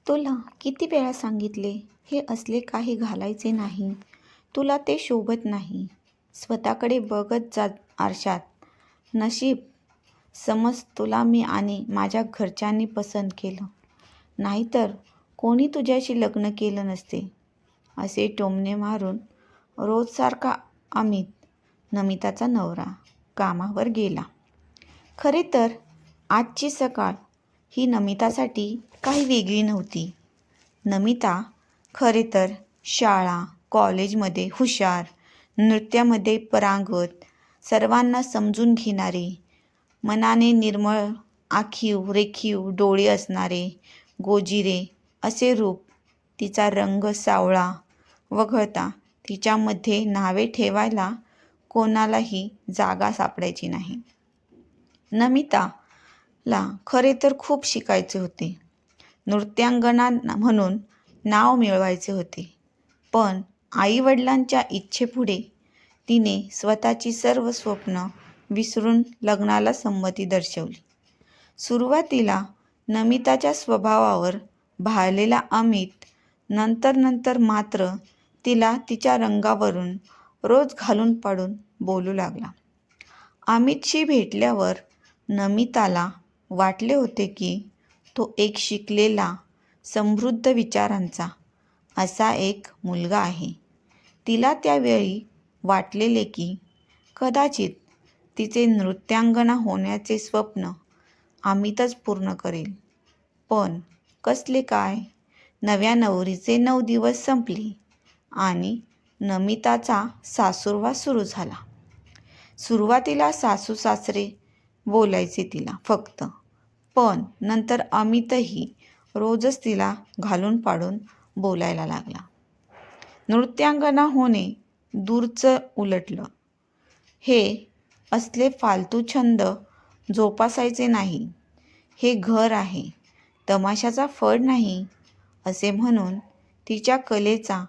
तुला किती वेळा सांगितले हे असले काही घालायचे नाही. तुला ते शोभत नाही. स्वतःकडे बघत जा आरशात. नशीब समज तुला मी आणि माझ्या घरच्यांनी पसंत केलं, नाहीतर कोणी तुझ्याशी लग्न केलं नसते. असे टोमणे मारून रोजसारखा अमित, नमिताचा नवरा, कामावर गेला. खरे तर आजची सकाळ ही नमितासाठी काही वेगळी नव्हती. नमिता खरे तर शाळा कॉलेजमध्ये हुशार, नृत्यामध्ये पारंगत, सर्वांना समजून घेणारे, मनाने निर्मळ, आखीव रेखीव डोळे असणारे, गोजिरे असे रूप, तिचा रंग सावळा वगळता तिच्यामध्ये नावे ठेवायला कोणालाही जागा सापडायची नाही. नमिताला खरे तर खूप शिकायचे होते. नृत्यांगना म्हणून नाव मिळवायचे होते. पण आईवडिलांच्या इच्छेपुढे तिने स्वतःची सर्व स्वप्न विसरून लग्नाला संमती दर्शवली. सुरुवातीला नमिताच्या स्वभावावर भाळलेला अमित नंतर मात्र तिला तिच्या रंगावरून रोज घालून पाडून बोलू लागला. अमितशी भेटल्यावर नमिताला वाटले होते की तो एक शिकलेला, समृद्ध विचारांचा असा एक मुलगा आहे. तिला त्यावेळी वाटलेले की कदाचित तिचे नृत्यांगना होण्याचे स्वप्न अमितच पूर्ण करेल. पण कसले काय, नव्या नवरीचे 9 दिवस संपले आणि नमिताचा सासूरवास सुरू झाला. सुरुवातीला सासू सासरे बोलायचे तिला फक्त, पण नंतर अमितही रोजच तिला घालून पाडून बोलायला लागला. नृत्यांगना होणे दूरचं उलटलं. हे असले फालतू छंद जोपासायचे नाही. हे घर आहे, तमाशाचा फड नाही, असे म्हणून तिच्या कलेचा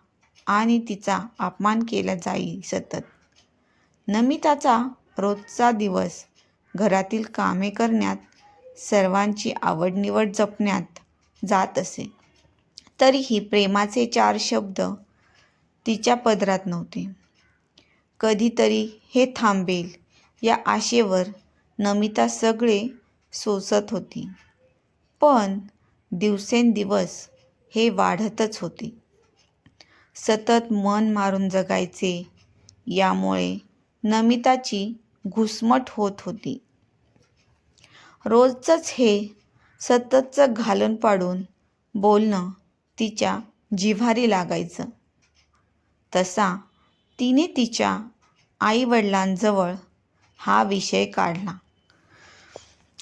आणि तिचा अपमान केला जाई सतत. नमिताचा रोजचा दिवस घरातील कामे करण्यात, सर्वांची आवडनिवड जपण्यात जात असे. तरीही प्रेमाचे 4 शब्द तिच्या पदरात नव्हते. कधीतरी हे थांबेल या आशेवर नमिता सगळे सोसत होती. पण दिवसेंदिवस हे वाढतच होते. सतत मन मारून जगायचे, यामुळे नमिताची घुसमट होत होती. रोजचंच हे सततचं घालून पाडून बोलणं तिच्या जिव्हारी लागायचं. तसा तिने तिच्या आईवडिलांजवळ हा विषय काढला.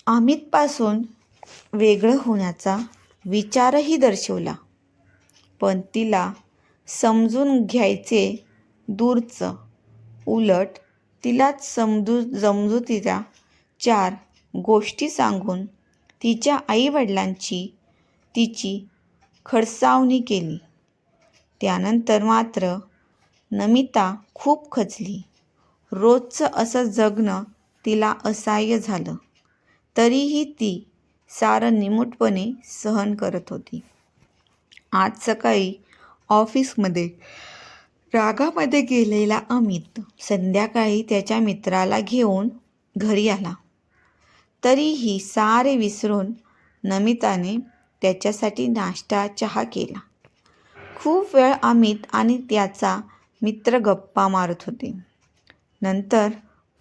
अमितपासून वेगळं होण्याचा विचारही दर्शवला. पण तिला समजून घ्यायचे दूरचं, उलट तिलाच समजुतीच्या 4 गोष्टी सांगून तिच्या आईवडिलांची तिची खडसावणी केली. त्यानंतर मात्र नमिता खूप खचली. रोजचं असं जगणं तिला असह्य झालं. तरीही ती सारं निमूटपणे सहन करत होती. आज सकाळी ऑफिसमध्ये रागामध्ये गेलेला अमित संध्याकाळी त्याच्या मित्राला घेऊन घरी आला. तरीही सारे विसरून नमिताने त्याच्यासाठी नाश्ता चहा केला. खूप वेळ अमित आणि त्याचा मित्र गप्पा मारत होते. नंतर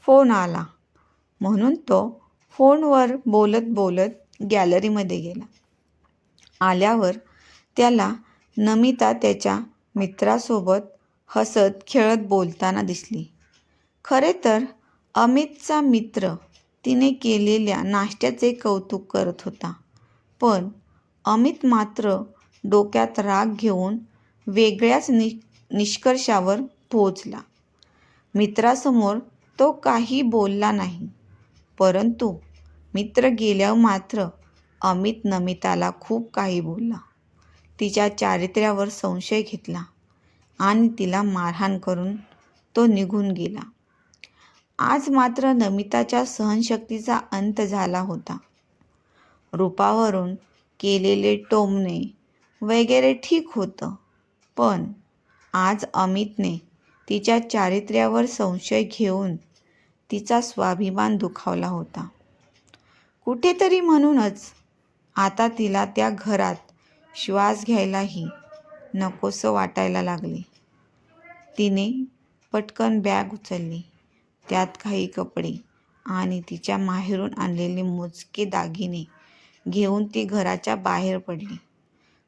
फोन आला म्हणून तो फोनवर बोलत बोलत गॅलरीमध्ये गेला. आल्यावर त्याला नमिता त्याच्या मित्रासोबत हसत खेळत बोलताना दिसली. खरे तर अमितचा मित्र तिने केलेल्या नाश्त्याचे कौतुक करत होता. पण अमित मात्र डोक्यात राग घेऊन वेगळ्याच निष्कर्षावर पोहोचला. मित्रासमोर तो काही बोलला नाही. परंतु मित्र गेल्यावर मात्र अमित नमिताला खूप काही बोलला. तिच्या चारित्र्यावर संशय घेतला आणि तिला मारहाण करून तो निघून गेला. आज मात्र नमिताच्या सहनशक्तीचा अंत झाला होता. रूपावरून केलेले टोमणे वगैरे ठीक होतं. पण आज अमितने तिच्या चारित्र्यावर संशय घेऊन तिचा स्वाभिमान दुखावला होता. कुठेतरी म्हणूनच आता तिला त्या घरात श्वास घ्यायलाही नकोसं वाटायला लागले. तिने पटकन बॅग उचलली. त्यात काही कपडे आणि तिच्या माहेरून आणलेले मोजके दागिने घेऊन ती घराच्या बाहेर पडली.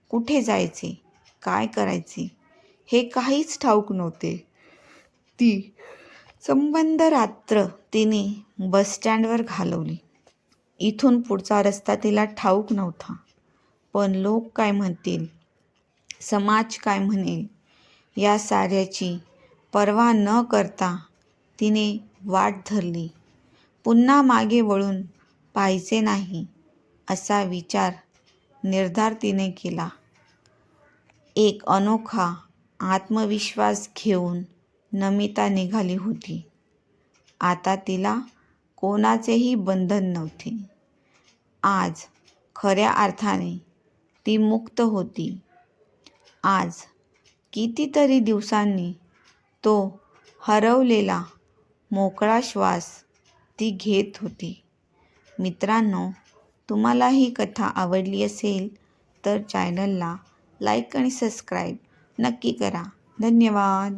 कुठे जायचे, काय करायचे हे काहीच ठाऊक नव्हते. ती संबंध रात्र तिने बसस्टँडवर घालवली. इथून पुढचा रस्ता तिला ठाऊक नव्हता. पण लोक काय म्हणतील, समाज काय म्हणेल, या साऱ्याची पर्वा न करता तिने वाट धरली. पुन्हा मागे वळून पाहायचे नाही असा निर्धार तिने केला. एक अनोखा आत्मविश्वास घेऊन नमिता निघाली होती. आता तिला कोणाचेही बंधन नव्हते. आज खऱ्या अर्थाने ती मुक्त होती. आज कितीतरी दिवसांनी तो हरवलेला मोकळा श्वास ती घेत होती. मित्रांनो, तुम्हाला ही कथा आवडली असेल तर चॅनलला लाईक आणि सबस्क्राईब नक्की करा. धन्यवाद.